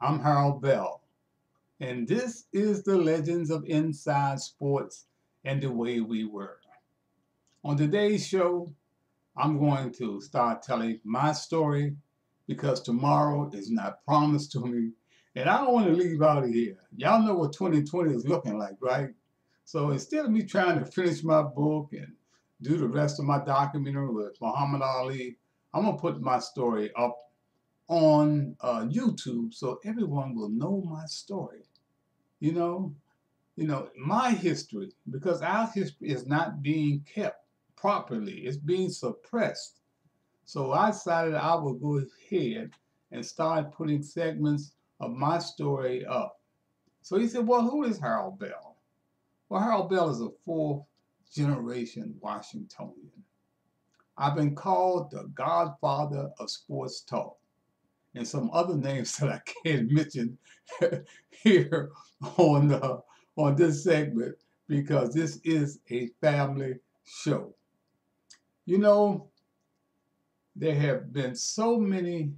I'm Harold Bell, and this is the Legends of Inside Sports and the Way We Were. On today's show, I'm going to start telling my story because tomorrow is not promised to me, and I don't want to leave out of here. Y'all know what 2020 is looking like, right? So instead of me trying to finish my book and do the rest of my documentary with Muhammad Ali, I'm going to put my story up on YouTube so everyone will know my story. You know, my history, because our history is not being kept properly. It's being suppressed. So I decided I would go ahead and start putting segments of my story up. So he said, well, who is Harold Bell? Well, Harold Bell is a fourth generation Washingtonian. I've been called the godfather of sports talk and some other names that I can't mention here on on this segment because this is a family show. You know, there have been so many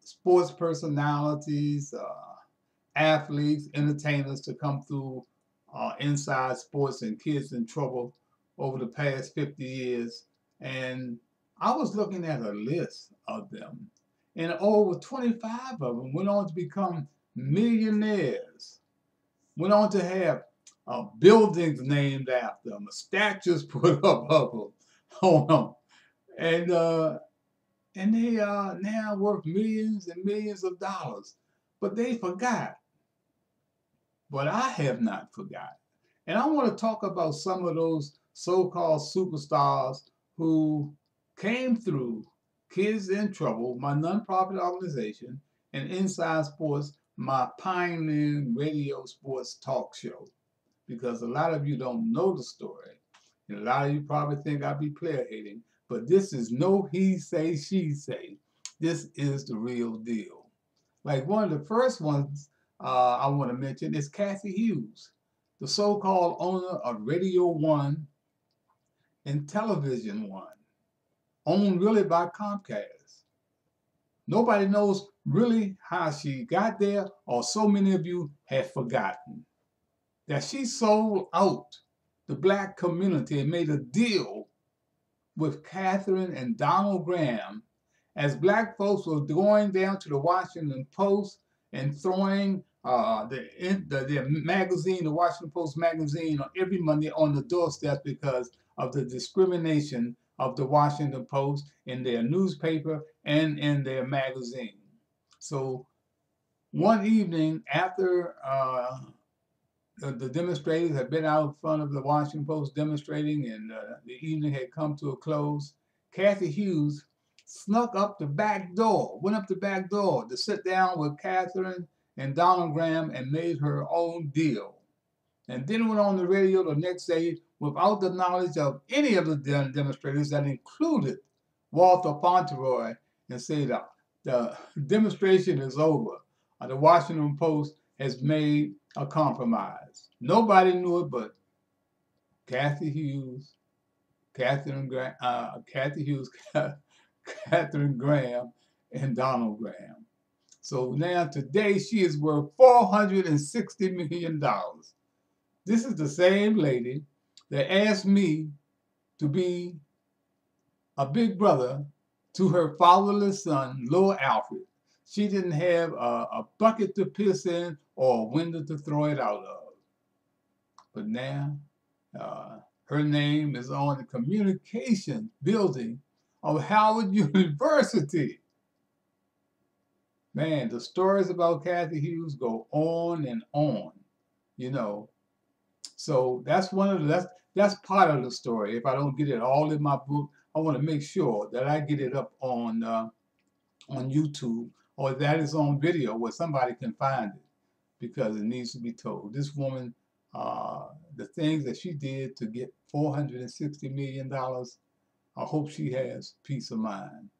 sports personalities, athletes, entertainers to come through Inside Sports and Kids in Trouble over the past 50 years. And I was looking at a list of them. And over 25 of them went on to become millionaires, went on to have buildings named after them, statues put up of them, on them. And, uh, and they are now worth millions and millions of dollars. But they forgot. But I have not forgotten. And I want to talk about some of those so-called superstars who came through Kids in Trouble, my nonprofit organization, and Inside Sports, my pioneering radio sports talk show. Because a lot of you don't know the story. And a lot of you probably think I be player hating. But this is no he say, she say. This is the real deal. Like one of the first ones I want to mention is Cathy Hughes, the so-called owner of Radio One and Television One, owned really by Comcast. Nobody knows really how she got there, or so many of you have forgotten that she sold out the black community and made a deal with Catherine and Donald Graham as black folks were going down to the Washington Post and throwing the magazine, the Washington Post magazine, on every Monday on the doorstep because of the discrimination of the Washington Post in their newspaper and in their magazine. So one evening after the demonstrators had been out in front of the Washington Post demonstrating and the evening had come to a close, Cathy Hughes snuck up the back door, went up the back door to sit down with Catherine and Donald Graham and made her own deal. And then went on the radio the next day without the knowledge of any of the demonstrators that included Walter Fauntleroy and said the demonstration is over. The Washington Post has made a compromise. Nobody knew it but Cathy Hughes, Cathy Hughes, Catherine Graham, and Donald Graham. So now today she is worth $460 million. This is the same lady that asked me to be a big brother to her fatherless son, Lil Alfred. She didn't have a bucket to piss in or a window to throw it out of. But now her name is on the communication building of Howard University. Man, the stories about Cathy Hughes go on and on, you know. So that's that's part of the story. If I don't get it all in my book, I want to make sure that I get it up on YouTube or that is on video where somebody can find it because it needs to be told. This woman, the things that she did to get $460 million, I hope she has peace of mind.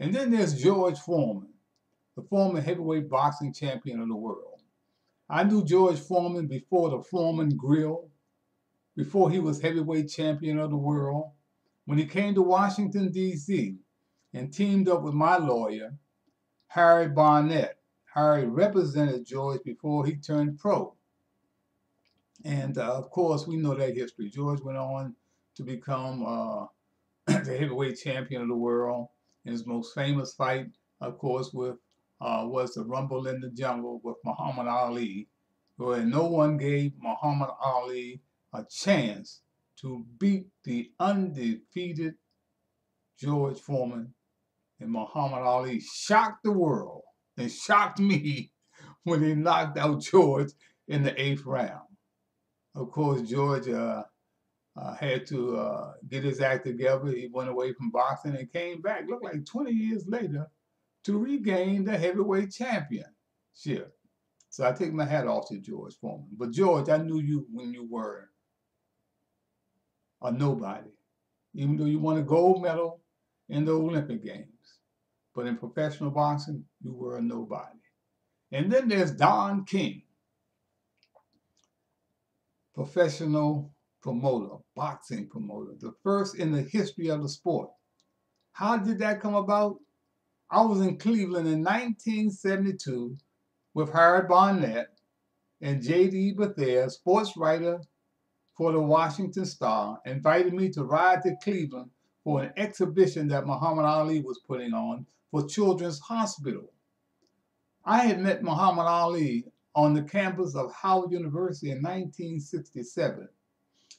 And then there's George Foreman, the former heavyweight boxing champion of the world. I knew George Foreman before the Foreman Grill, before he was heavyweight champion of the world. When he came to Washington, D.C. and teamed up with my lawyer, Harry Barnett. Harry represented George before he turned pro. And of course, we know that history. George went on to become the heavyweight champion of the world. And his most famous fight, of course, was the Rumble in the Jungle with Muhammad Ali, where no one gave Muhammad Ali a chance to beat the undefeated George Foreman. And Muhammad Ali shocked the world and shocked me when he knocked out George in the 8th round. Of course, George had to get his act together. He went away from boxing and came back, looked like 20 years later, to regain the heavyweight championship. So I take my hat off to George Foreman. But George, I knew you when you were a nobody, even though you won a gold medal in the Olympic Games. But in professional boxing, you were a nobody. And then there's Don King, professional promoter, boxing promoter, the first in the history of the sport. How did that come about? I was in Cleveland in 1972 with Harry Barnett and J.D. Bethea, sports writer for the Washington Star, invited me to ride to Cleveland for an exhibition that Muhammad Ali was putting on for Children's Hospital. I had met Muhammad Ali on the campus of Howard University in 1967,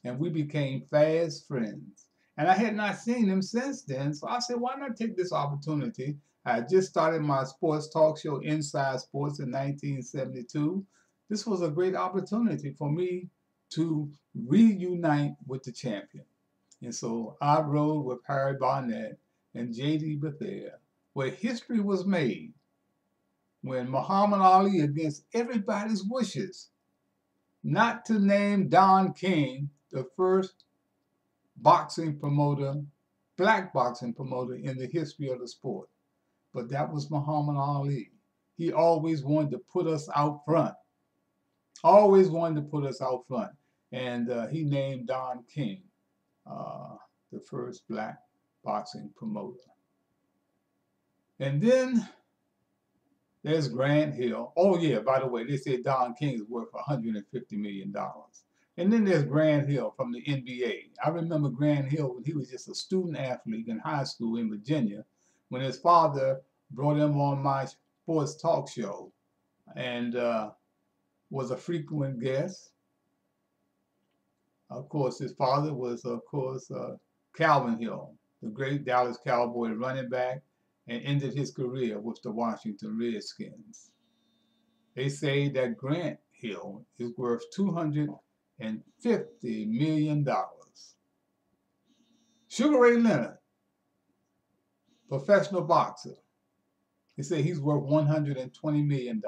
and we became fast friends. And I had not seen him since then, so I said, why not take this opportunity? I had just started my sports talk show, Inside Sports, in 1972. This was a great opportunity for me to reunite with the champion. And so I rode with Harry Barnett and J.D. Bethea, where history was made when Muhammad Ali, against everybody's wishes, not to name Don King the first boxing promoter, black boxing promoter in the history of the sport. But that was Muhammad Ali. He always wanted to put us out front. Always wanted to put us out front. And he named Don King the first black boxing promoter. And then there's Grant Hill. Oh yeah, by the way, they say Don King is worth $150 million. And then there's Grant Hill from the NBA. I remember Grant Hill when he was just a student athlete in high school in Virginia, when his father brought him on my sports talk show and was a frequent guest. Of course, his father was, of course, Calvin Hill, the great Dallas Cowboy running back, and ended his career with the Washington Redskins. They say that Grant Hill is worth $250 million. Sugar Ray Leonard, professional boxer, they say he's worth $120 million.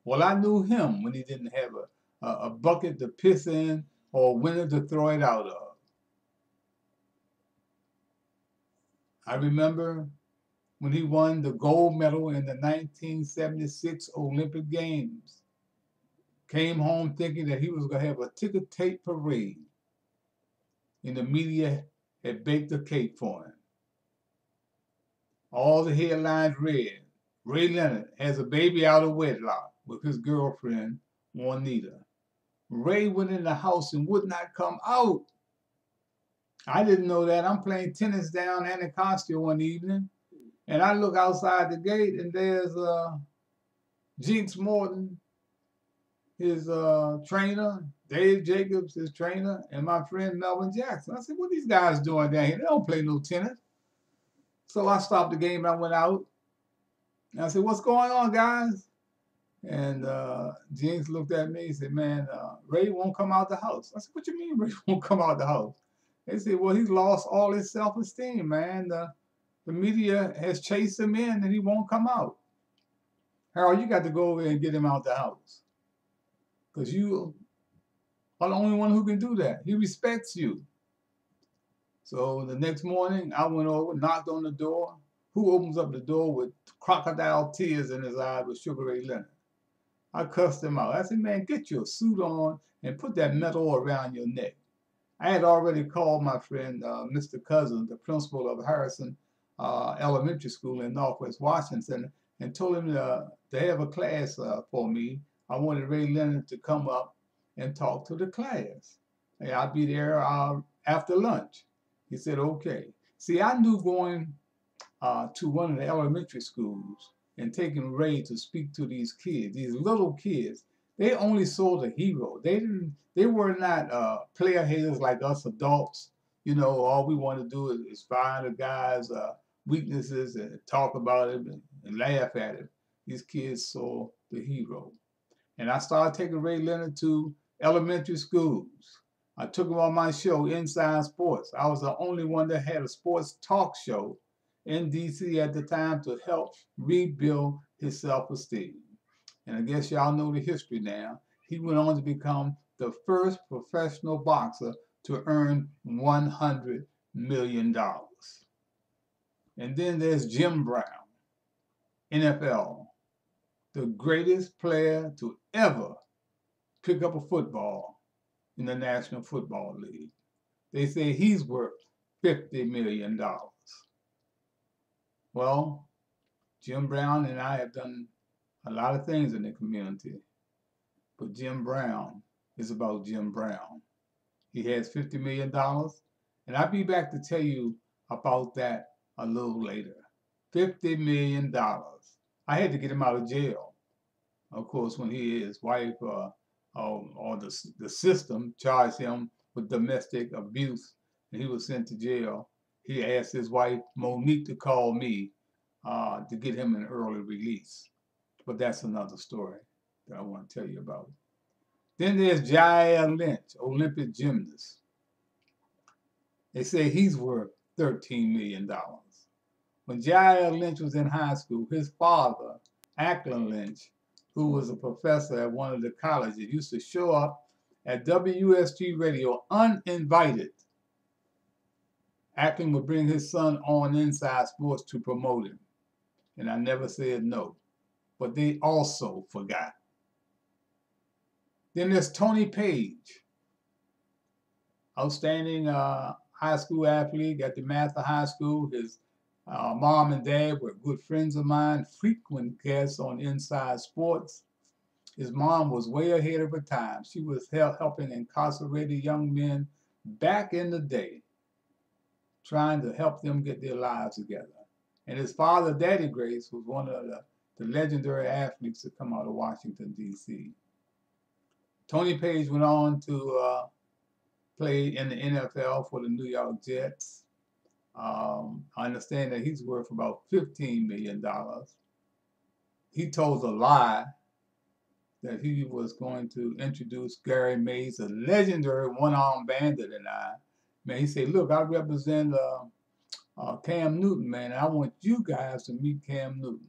Well, I knew him when he didn't have a bucket to piss in or a winner to throw it out of. I remember when he won the gold medal in the 1976 Olympic Games. Came home thinking that he was going to have a ticker tape parade. And the media had baked a cake for him. All the headlines read, Ray Leonard has a baby out of wedlock with his girlfriend, Juanita. Ray went in the house and would not come out. I didn't know that. I'm playing tennis down Anacostia one evening, and I look outside the gate, and there's Jinx Morton, his trainer, Dave Jacobs, his trainer, and my friend Melvin Jackson. I said, what are these guys doing down here? They don't play no tennis. So I stopped the game and I went out. And I said, what's going on, guys? And Jinx looked at me and said, man, Ray won't come out the house. I said, what you mean Ray won't come out the house? They said, well, he's lost all his self-esteem, man. The media has chased him in and he won't come out. Harold, you got to go over and get him out the house. Because you are the only one who can do that. He respects you. So the next morning, I went over, knocked on the door. Who opens up the door with crocodile tears in his eyes with Sugar Ray Leonard? I cussed him out. I said, man, get your suit on and put that medal around your neck. I had already called my friend, Mr. Cousins, the principal of Harrison Elementary School in Northwest Washington, and told him to have a class for me. I wanted Ray Leonard to come up and talk to the class. Hey, I'll be there after lunch. He said, okay. See, I knew going to one of the elementary schools and taking Ray to speak to these kids, these little kids. They only saw the hero. They didn't. They were not player haters like us adults. You know, all we want to do is find a guy's weaknesses and talk about it and laugh at it. These kids saw the hero. And I started taking Ray Leonard to elementary schools. I took him on my show, Inside Sports. I was the only one that had a sports talk show in DC at the time to help rebuild his self-esteem. And I guess y'all know the history now. He went on to become the first professional boxer to earn $100 million. And then there's Jim Brown, NFL, the greatest player to ever pick up a football in the National Football League. They say he's worth $50 million. Well, Jim Brown and I have done a lot of things in the community, but Jim Brown is about Jim Brown. He has $50 million, and I'll be back to tell you about that a little later. $50 million. I had to get him out of jail. Of course, when his wife or the system charged him with domestic abuse and he was sent to jail, he asked his wife, Monique, to call me to get him an early release. But that's another story that I want to tell you about. Then there's Jair Lynch, Olympic gymnast. They say he's worth $13 million. When Jair Lynch was in high school, his father, Ackland Lynch, who was a professor at one of the colleges, used to show up at WSG Radio uninvited. Ackland would bring his son on Inside Sports to promote him. And I never said no. But they also forgot. Then there's Tony Page, outstanding high school athlete at the Master High School. His mom and dad were good friends of mine, frequent guests on Inside Sports. His mom was way ahead of her time. She was helping incarcerated young men back in the day, trying to help them get their lives together. And his father, Daddy Grace, was one of the legendary athletes to come out of Washington, D.C. Tony Page went on to play in the NFL for the New York Jets. I understand that he's worth about $15 million. He told a lie that he was going to introduce Gary Mays, a legendary one-armed bandit, and I. Man, he said, look, I represent Cam Newton, man, and I want you guys to meet Cam Newton.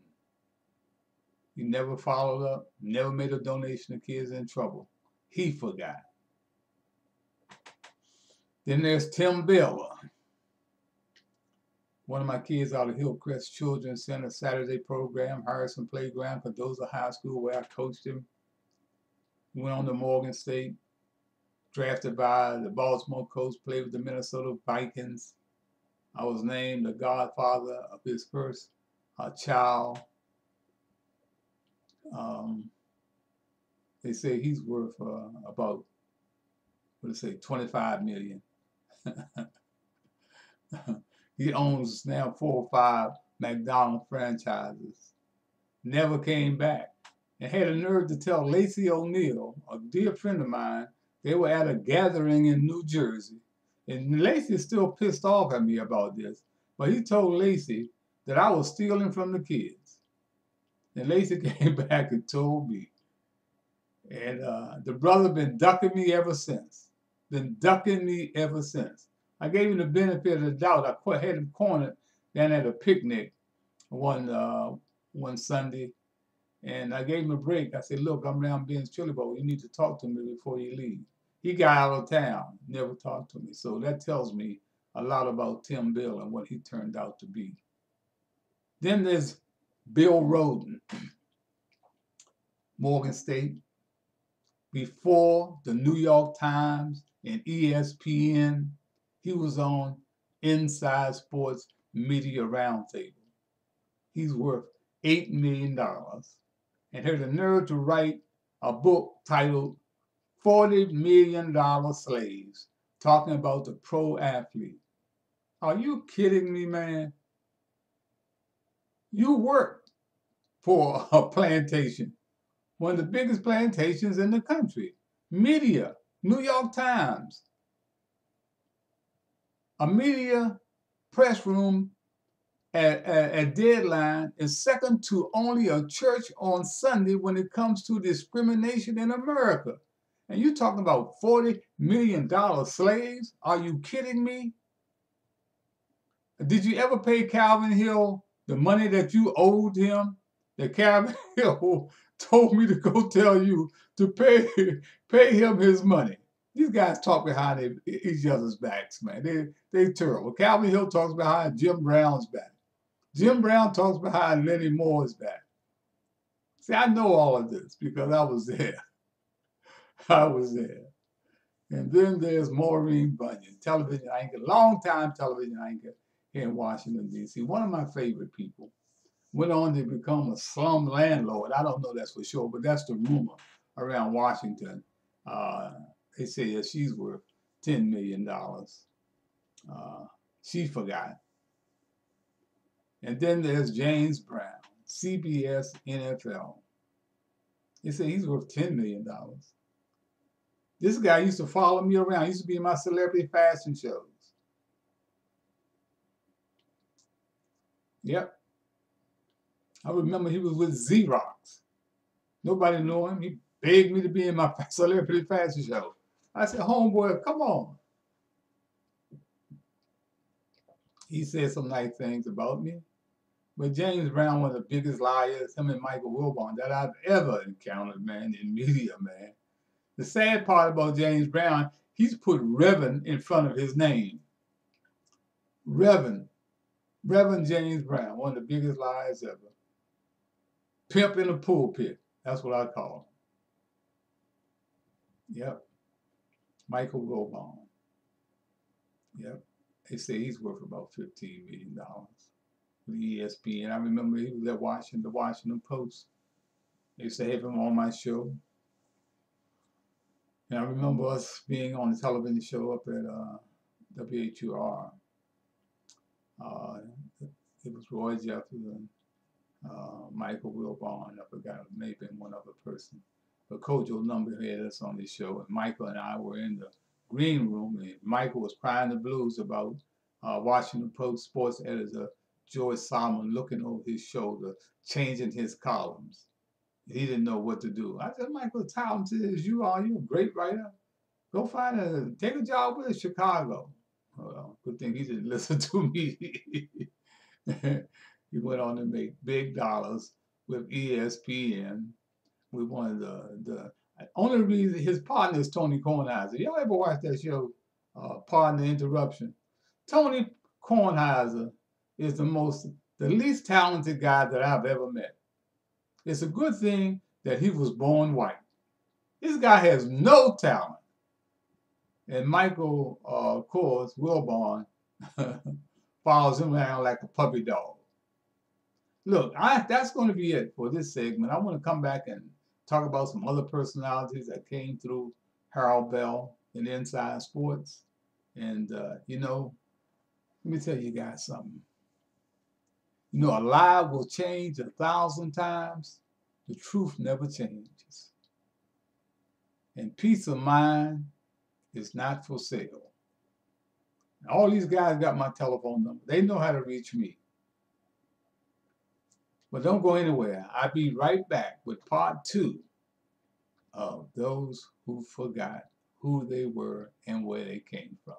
He never followed up, never made a donation to Kids in Trouble. He forgot. Then there's Tim Baylor, one of my kids out of Hillcrest Children's Center Saturday program, Harrison Playground, Cardozo High School, where I coached him. He went on to Morgan State, drafted by the Baltimore Colts, played with the Minnesota Vikings. I was named the godfather of his first child. They say he's worth about, what do they say, $25 million. He owns now 4 or 5 McDonald's franchises. Never came back. And had a nerve to tell Lacey O'Neal, a dear friend of mine, they were at a gathering in New Jersey. And Lacey is still pissed off at me about this. But he told Lacey that I was stealing from the kids. And Lacey came back and told me. And the brother been ducking me ever since. Been ducking me ever since. I gave him the benefit of the doubt. I had him cornered down at a picnic one Sunday. And I gave him a break. I said, look, I'm around Ben's Chili Bowl. You need to talk to me before you leave. He got out of town, never talked to me. So that tells me a lot about Tim Bill and what he turned out to be. Then there's Bill Rhoden, Morgan State. Before the New York Times and ESPN, he was on Inside Sports Media Roundtable. He's worth $8 million and had the nerve to write a book titled $40 million Slaves, talking about the pro athlete. Are you kidding me, man? You worked for a plantation, one of the biggest plantations in the country. Media, New York Times, a media press room at Deadline is second to only a church on Sunday when it comes to discrimination in America. And you're talking about $40 million slaves? Are you kidding me? Did you ever pay Calvin Hill the money that you owed him? That Calvin Hill told me to go tell you to pay him his money. These guys talk behind each other's backs, man. They terrible. Calvin Hill talks behind Jim Brown's back. Jim Brown talks behind Lenny Moore's back. See, I know all of this because I was there. I was there. And then there's Maureen Bunyan, television anchor, long-time television anchor here in Washington, D.C. One of my favorite people. Went on to become a slum landlord. I don't know that's for sure, but that's the rumor around Washington. They say that she's worth $10 million. She forgot. And then there's James Brown, CBS NFL. They say he's worth $10 million. This guy used to follow me around. He used to be in my celebrity fashion shows. Yep. I remember he was with Xerox. Nobody knew him. He begged me to be in my celebrity fashion show. I said, homeboy, come on. He said some nice things about me. But James Brown, one of the biggest liars, him and Michael Wilbon, that I've ever encountered, man, in media, man. The sad part about James Brown, he's put Reverend in front of his name. Reverend James Brown, one of the biggest liars ever. Pimp in the pulpit. That's what I call him. Yep. Michael Wilbon. Yep. They say he's worth about $15 million with ESPN. I remember he was at the Washington Post. They used to have him on my show. And I remember us being on the television show up at WHUR. It was Roy Jefferson, Michael Wilbon, I forgot, maybe one other person. But Kojo Number had us on this show, and Michael and I were in the green room, and Michael was crying the blues about Washington Post sports editor George Solomon looking over his shoulder, changing his columns. He didn't know what to do. I said, Michael, talented as you are, you're a great writer. Go take a job with Chicago. Well, good thing he didn't listen to me. He went on to make big dollars with ESPN. With one of the only reason his partner is Tony Kornheiser. Y'all ever watch that show, Partner Interruption? Tony Kornheiser is the least talented guy that I've ever met. It's a good thing that he was born white. This guy has no talent. And Michael, of course, Wilbon, follows him around like a puppy dog. Look, that's going to be it for this segment. I want to come back and talk about some other personalities that came through Harold Bell in Inside Sports. And, you know, let me tell you guys something. You know, a lie will change 1,000 times. The truth never changes. And peace of mind is not for sale. All these guys got my telephone number. They know how to reach me. But don't go anywhere. I'll be right back with part 2 of those who forgot who they were and where they came from.